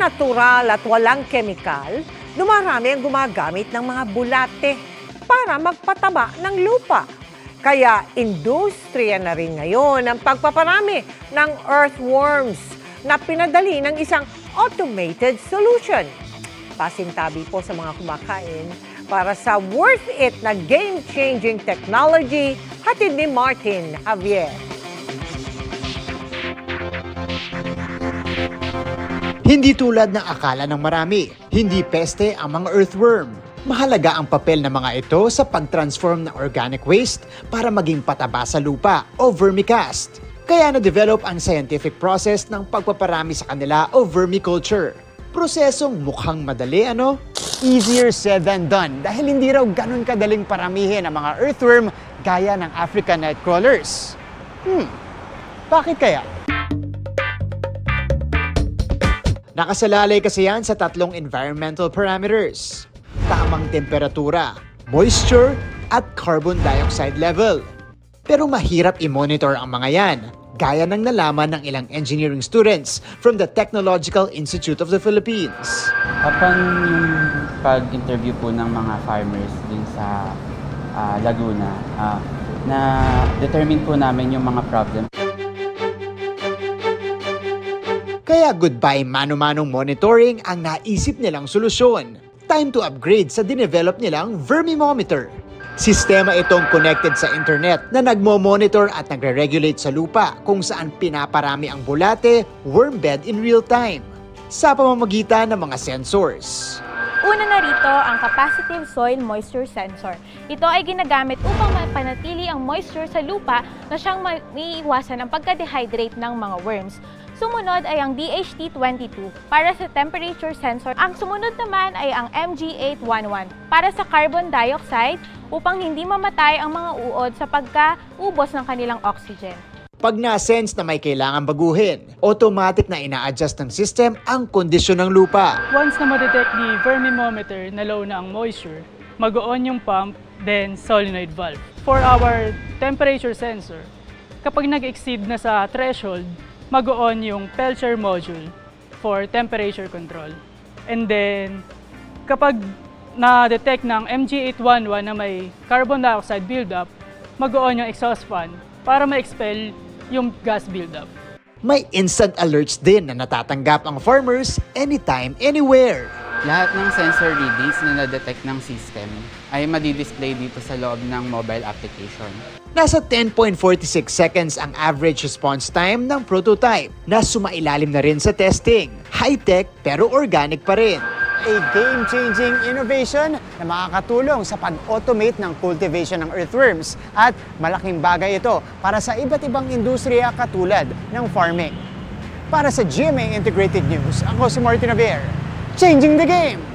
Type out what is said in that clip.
natural at walang kemikal, dumarami ang gumagamit ng mga bulate para magpataba ng lupa. Kaya industriya na rin ngayon ang pagpaparami ng earthworms na pinadali ng isang automated solution. Pasintabi po sa mga kumakain para sa worth it na game-changing technology hatid ni Martin Javier. Hindi tulad ng akala ng marami, hindi peste ang mga earthworm. Mahalaga ang papel ng mga ito sa pag-transform ng organic waste para maging pataba sa lupa o vermicast. Kaya na-develop ang scientific process ng pagpaparami sa kanila o vermiculture. Prosesong mukhang madali, ano? Easier said than done dahil hindi raw ganun kadaling paramihin ang mga earthworm gaya ng African nightcrawlers. Bakit kaya? Nakasalalay kasi yan sa tatlong environmental parameters. Tamang temperatura, moisture, at carbon dioxide level. Pero mahirap i-monitor ang mga yan, gaya ng nalaman ng ilang engineering students from the Technological Institute of the Philippines. Upon yung pag-interview po ng mga farmers din sa Laguna, na-determine po namin yung mga problem. Kaya goodbye mano-manong monitoring ang naisip nilang solusyon. Time to upgrade sa dinevelop nilang vermimometer. Sistema itong connected sa internet na nagmo-monitor at nagre-regulate sa lupa kung saan pinaparami ang bulate, worm bed in real time sa pamamagitan ng mga sensors. Una na rito ang capacitive soil moisture sensor. Ito ay ginagamit upang mapanatili ang moisture sa lupa na siyang maiiwasan ang pagka-dehydrate ng mga worms. Sumunod ay ang DHT22 para sa temperature sensor. Ang sumunod naman ay ang MG811 para sa carbon dioxide upang hindi mamatay ang mga uod sa pagkaubos ng kanilang oxygen. Pag na-sense na may kailangan baguhin, automatic na ina-adjust ng system ang kondisyon ng lupa. Once na ma-detect ni vermimometer na low na ang moisture, mag-on yung pump, then solenoid valve. For our temperature sensor, kapag nag-exceed na sa threshold, mag-on yung Pelcher module for temperature control. And then, kapag na-detect ng MG811 na may carbon dioxide buildup, mag-on yung exhaust fan para ma-expel yung gas buildup. May instant alerts din na natatanggap ang farmers anytime, anywhere. Lahat ng sensor readings na na-detect ng system ay madi-display dito sa loob ng mobile application. Nasa 10.46 seconds ang average response time ng prototype na sumailalim na rin sa testing. High-tech pero organic pa rin. A game-changing innovation na makakatulong sa pag-automate ng cultivation ng earthworms at malaking bagay ito para sa iba't ibang industriya katulad ng farming. Para sa GMA Integrated News, ako si Martin Javier, changing the game!